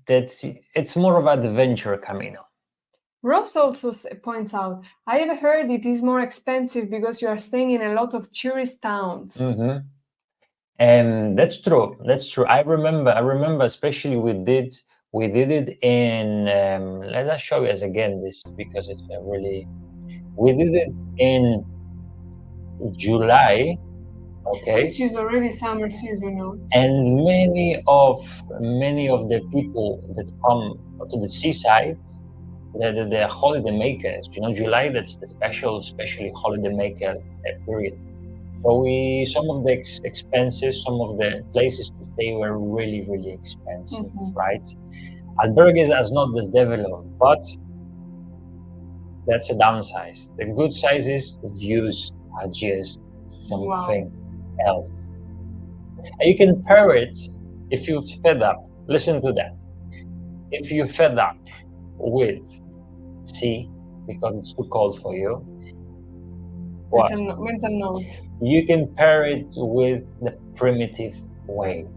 it's more of an adventure Camino. Ross also points out, I have heard it is more expensive because you are staying in a lot of tourist towns. Mm-hmm. And that's true. I remember, especially we did We did it in, let us show you as again this, because it's really, we did it in July, okay? Which is already summer season now. And many of the people that come to the seaside, the holiday makers, July, that's the especially holiday maker period. So some of the expenses, some of the places to stay were really, really expensive, right? Albergues are not as developed, but that's a downside. The good side is the views are just something else. And you can pair it if you're fed up. Listen to that. If you're fed up with sea because it's too cold for you, what? Mental note. You can pair it with the primitive way.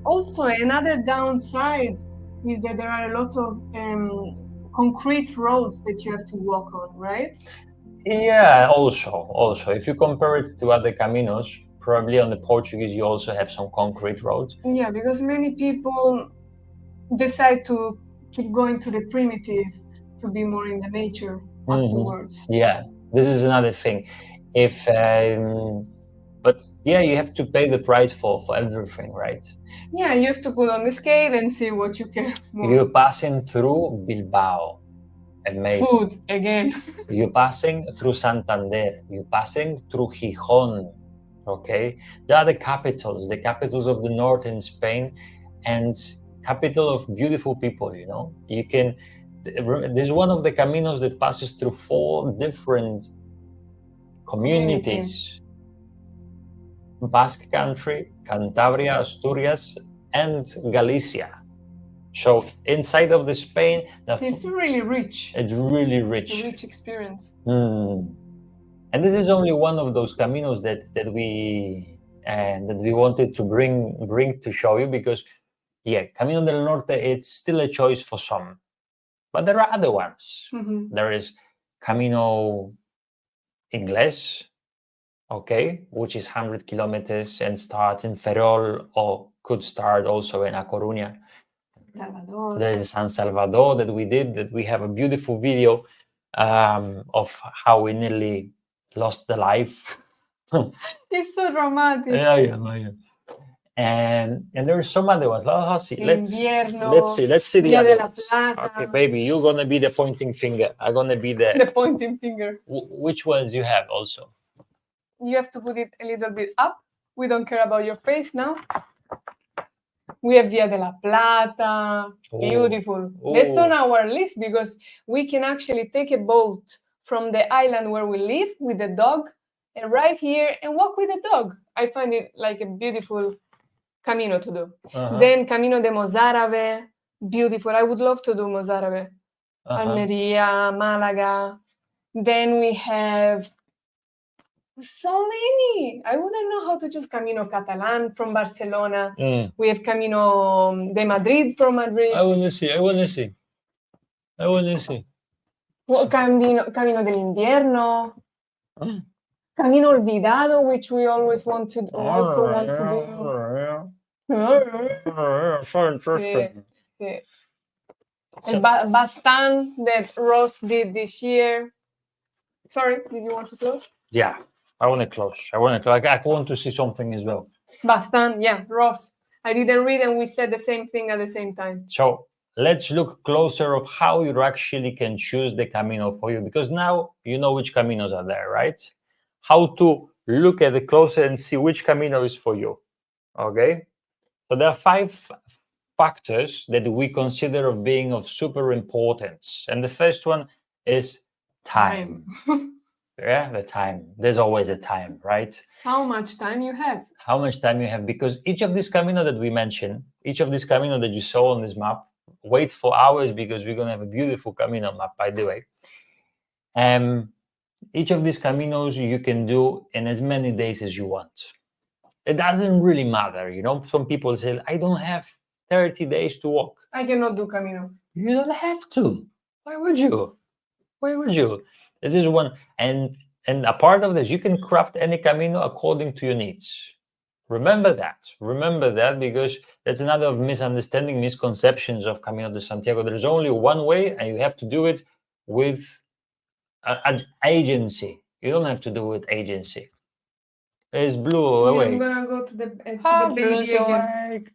Also, another downside is that there are a lot of concrete roads that you have to walk on, right? Yeah, also, if you compare it to other caminos, probably on the Portuguese you also have some concrete roads. Yeah, because many people decide to keep going to the primitive to be more in the nature afterwards. Yeah, this is another thing. But yeah, you have to pay the price for everything, right? Yeah, you have to put on the scale and see what you care more. You're passing through Bilbao. Amazing. Food again. You're passing through Santander. You're passing through Gijón. Okay, they are the capitals of the north in Spain, and capital of beautiful people. You can. There's one of the caminos that passes through 4 different communities: Basque Country, Cantabria, Asturias, and Galicia. So inside of the Spain, it's really rich. It's really rich. A rich experience. And this is only one of those caminos that we wanted to bring to show you, because Camino del Norte, it's still a choice for some, but there are other ones. There is Camino Inglés, okay, which is 100 kilometers and starts in Ferrol, or could start also in A Coruña. Salvador. There is San Salvador that we did, that we have a beautiful video of how we nearly lost the life. It's so dramatic. Yeah. And there are some other ones. Let's see. Let's see the Via other de la ones. Plata. Okay, baby, you're gonna be the pointing finger. I'm gonna be the pointing finger. Which ones you have also? You have to put it a little bit up. We don't care about your face now. We have Via de la Plata. Beautiful. That's on our list because we can actually take a boat from the island where we live with the dog and arrive here and walk with the dog. I find it like a beautiful camino to do. Then Camino de Mozarabe, beautiful. I would love to do Mozarabe. Almeria, Malaga. Then we have so many. I wouldn't know how to choose. Camino Catalan from Barcelona. We have Camino de Madrid from Madrid. I want to see. Well, Camino del Invierno. Camino Olvidado, which we always want to do. So interesting. Sí. El Bastan that Ross did this year. Sorry, did you want to close? Yeah, I want to close. I want to see something as well. Bastan, yeah, Ross. I didn't read and we said the same thing at the same time. So let's look closer of how you actually can choose the Camino for you, because now you know which Caminos are there, right? How to look at the closer and see which Camino is for you, okay? So there are 5 factors that we consider of being of super importance. And the first one is time. Yeah, the time. There's always a time, right? How much time you have? How much time you have, because each of these Camino that we mentioned, each of these Camino that you saw on this map, wait for hours because we're going to have a beautiful Camino map, by the way. Each of these Caminos you can do in as many days as you want. It doesn't really matter, Some people say, I don't have 30 days to walk. I cannot do Camino. You don't have to. Why would you? This is one. And a part of this, you can craft any Camino according to your needs. Remember that, because that's another of misunderstanding, misconceptions of Camino de Santiago. There's only one way, and you have to do it with an agency. You don't have to do it with agency. It's Blue Yeah, awake. I'm gonna go to the Blue's baby again. awake.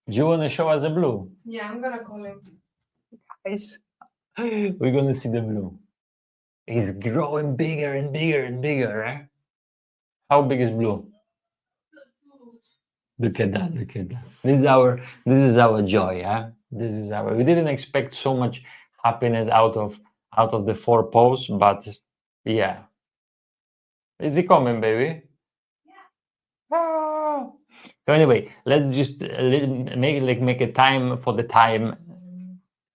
Do you want to show us the Blue? Yeah, I'm gonna call him. Guys, we're gonna see the Blue. He's growing bigger and bigger and bigger. Eh? How big is Blue? Look at that! Look at that! This is our joy. Huh? This is our. We didn't expect so much happiness out of the 4 paws, but yeah. Is he coming, baby? Yeah. Oh. So anyway, let's just make a time for the time.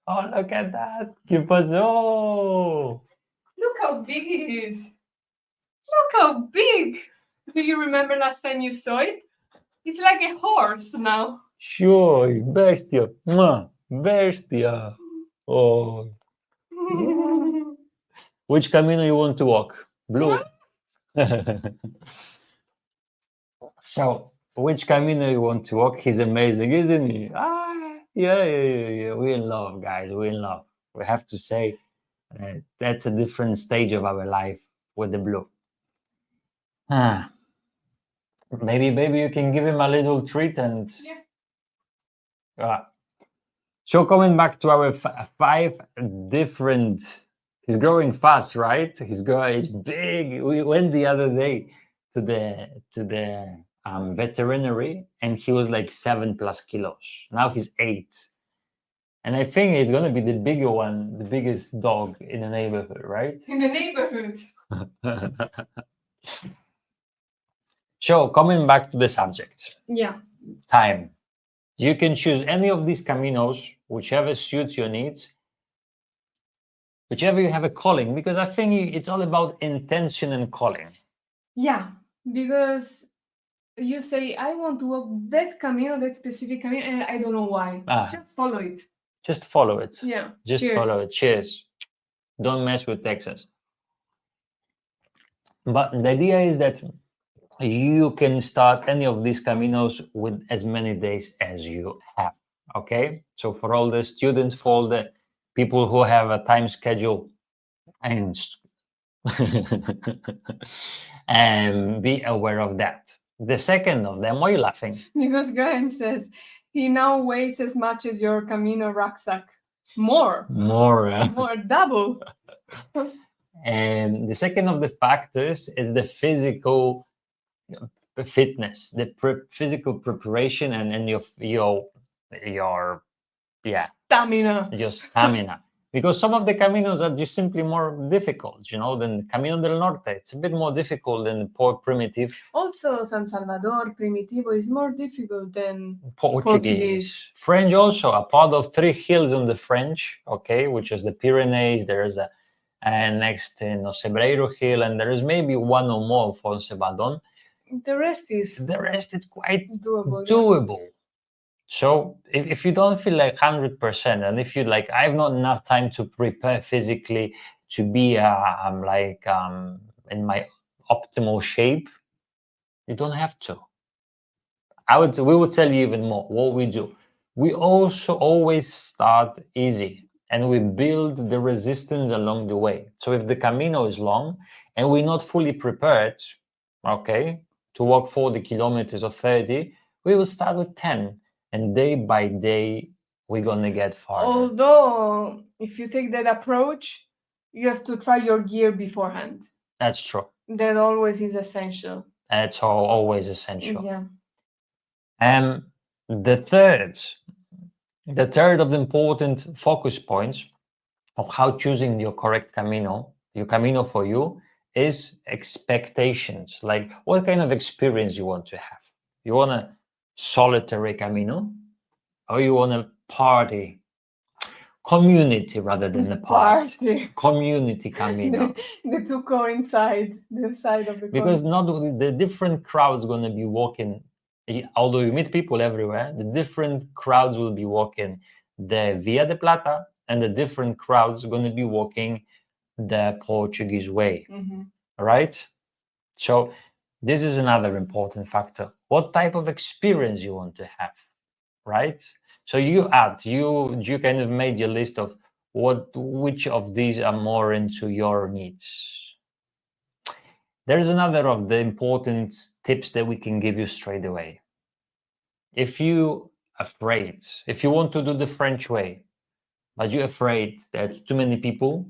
Oh, look at that! Que pasó? Look how big he is. Look how big. Do you remember last time you saw it? It's like a horse now. Sure, bestia. Mwah, bestia. Oh. Which Camino you want to walk? Blue. So, which Camino you want to walk? He's amazing, isn't he? Yeah. We're in love, guys. We're in love. We have to say that's a different stage of our life with the Blue. Maybe you can give him a little treat and. Yeah. So coming back to our 5 different. He's growing fast, right? He's big. We went the other day to the veterinary, and he was like 7+ kilos. Now he's 8, and I think it's gonna be the bigger one, the biggest dog in the neighborhood, right? In the neighborhood. So coming back to the subject. Yeah. Time. You can choose any of these caminos, whichever suits your needs, whichever you have a calling, because I think it's all about intention and calling. Yeah, because you say, I want to walk that Camino, that specific Camino, and I don't know why. Just follow it. Just follow it. Yeah. Just cheers. follow it. Cheers. Don't mess with Texas. But the idea is that you can start any of these Caminos with as many days as you have. Okay? So for all the students, for all the people who have a time schedule, and be aware of that. The second of them, why are you laughing? Because Graham says he now weighs as much as your Camino rucksack. More, double. And the second of the factors is the physical fitness, the physical preparation, and your stamina. Because some of the Caminos are just simply more difficult, than Camino del Norte. It's a bit more difficult than Primitivo. Also, San Salvador, Primitivo is more difficult than Portuguese. French also, a part of 3 hills on the French, okay, which is the Pyrenees. There is next Sebreiro Hill, and there is maybe 1 or more for Sebadon. The rest is quite doable. Yeah. So if you don't feel like 100%, and if you like, I have not enough time to prepare physically to be in my optimal shape, you don't have to. We would tell you even more what we do. We also always start easy, and we build the resistance along the way. So if the Camino is long and we're not fully prepared, okay, to walk 40 kilometers or 30, we will start with 10. And day by day, we're going to get farther. Although, if you take that approach, you have to try your gear beforehand. That's true. That always is essential. That's always essential. Yeah. And the third of the important focus points of how choosing your correct Camino, your Camino for you, is expectations. Like, what kind of experience you want to have? You want a solitary Camino, or you want a party community rather than a party community Camino? The two coincide, the side of the because not the different crowds going to be walking. Although you meet people everywhere, the different crowds will be walking the Via de Plata, and the different crowds are going to be walking the Portuguese way. Mm-hmm. Right? So This is another important factor. What type of experience you want to have, right? So you kind of made your list of which of these are more into your needs. There's another of the important tips that we can give you straight away. If you want to do the French way, but you're afraid there's too many people,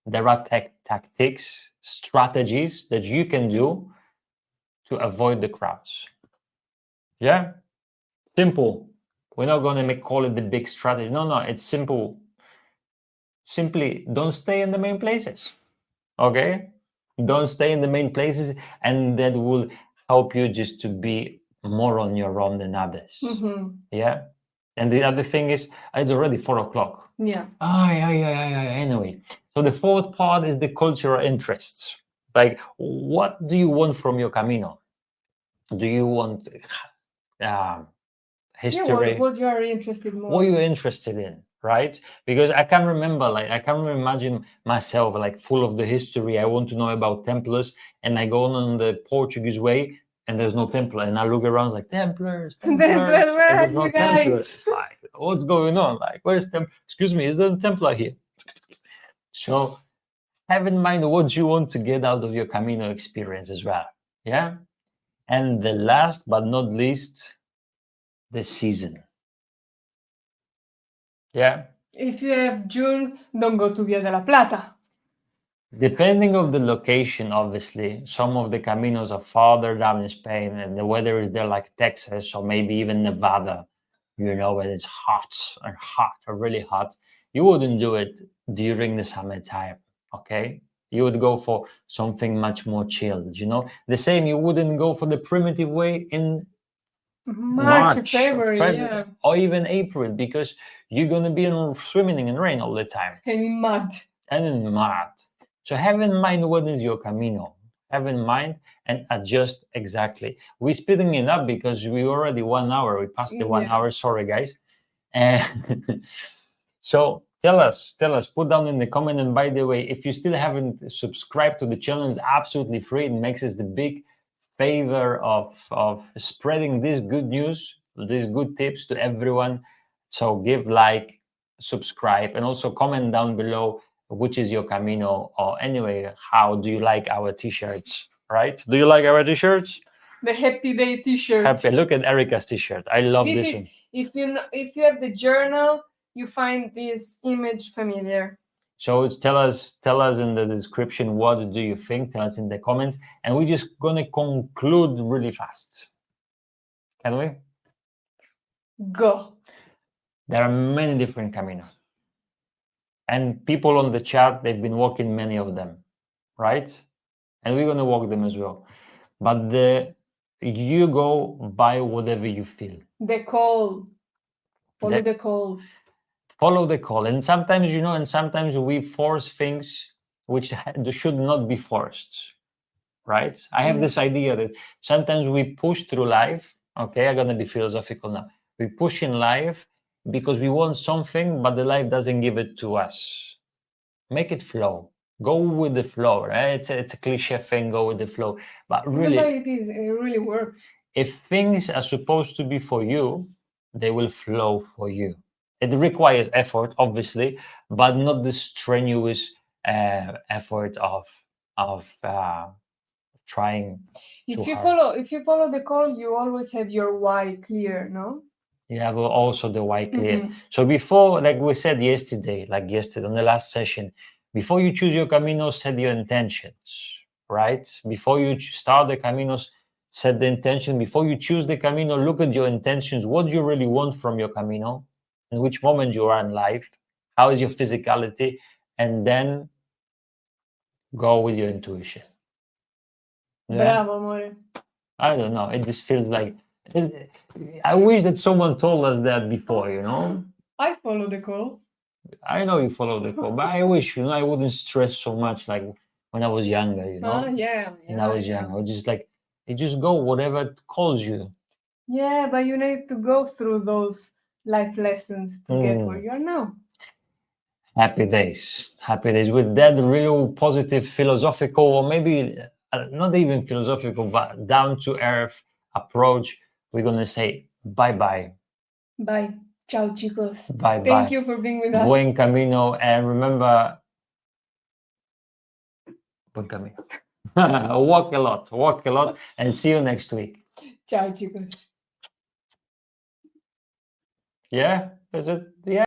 there are tactics, strategies that you can do to avoid the crowds. Yeah? Simple. We're not going to call it the big strategy. No, it's simple. Simply don't stay in the main places. Okay? Don't stay in the main places, and that will help you just to be more on your own than others. Yeah? And the other thing is, it's already 4:00. Yeah. Anyway, so the fourth part is the cultural interests. Like, what do you want from your Camino? Do you want history? Yeah, what you are interested more? What you're interested in, right? Because I can remember, like, I can imagine myself like full of the history. I want to know about Templars, and I go on the Portuguese way, and there's no Templar, and I look around like Templars, and there's no Templars. It's like, what's going on? Like, where's excuse me, is there a Templar here? So have in mind what you want to get out of your Camino experience as well. Yeah. And the last but not least, the season. Yeah. If you have June, don't go to Via de la Plata. Depending on the location, obviously, some of the Caminos are farther down in Spain, and the weather is there like Texas or maybe even Nevada, where it's hot or really hot. You wouldn't do it during the summertime, okay? You would go for something much more chilled, The same, you wouldn't go for the primitive way in March, February, yeah. Or even April, because you're going to be swimming in rain all the time. And in mud. So have in mind what is your Camino. Have in mind and adjust exactly. We're speeding it up because we already 1 hour. We passed the 1 hour. Sorry, guys. So tell us, put down in the comment. And by the way, if you still haven't subscribed to the channel, it's absolutely free. It makes us the big favor of spreading this good news, these good tips to everyone. So give like, subscribe, and also comment down below which is your Camino, or anyway, how do you like our t-shirts, right? Do you like our t-shirts? The Happy Day t-shirt. Happy. Look at Erica's t-shirt. I love this one. If you have the journal, you find this image familiar. So tell us in the description, what do you think? Tell us in the comments, and we're just gonna conclude really fast. Can we? Go. There are many different Caminos. And people on the chat, they've been walking many of them, right? And we're going to walk them as well. But you go by whatever you feel. The call. Follow the call. Follow the call. And sometimes, and sometimes we force things which should not be forced, right? I have this idea that sometimes we push through life. Okay, I'm going to be philosophical now. We push in life because we want something, but the life doesn't give it to us. Make it flow. Go with the flow, right? It's a cliche thing, go with the flow. But really, it really works. If things are supposed to be for you, they will flow for you. It requires effort, obviously, but not the strenuous effort of trying too hard. If you follow the call, you always have your why clear, no? You have also the why clear. So before, like we said yesterday on the last session, before you choose your Camino, set your intentions, right? Before you start the Caminos, set the intention. Before you choose the Camino, look at your intentions. What do you really want from your Camino? In which moment you are in life? How is your physicality? And then go with your intuition. Yeah? Bravo, amore. I don't know. It just feels like... I wish that someone told us that before, I follow the call. I know you follow the call, but I wish, I wouldn't stress so much like when I was younger, When I was young, I would just just go whatever calls you. Yeah, but you need to go through those life lessons to get where you are now. Happy days. With that real positive philosophical, or maybe not even philosophical, but down to earth approach, we're going to say bye-bye. Bye. Ciao, chicos. Bye-bye. Thank you for being with us. Buen camino. And remember, buen camino. Walk a lot, and see you next week. Ciao, chicos. Yeah? Is it? Yeah.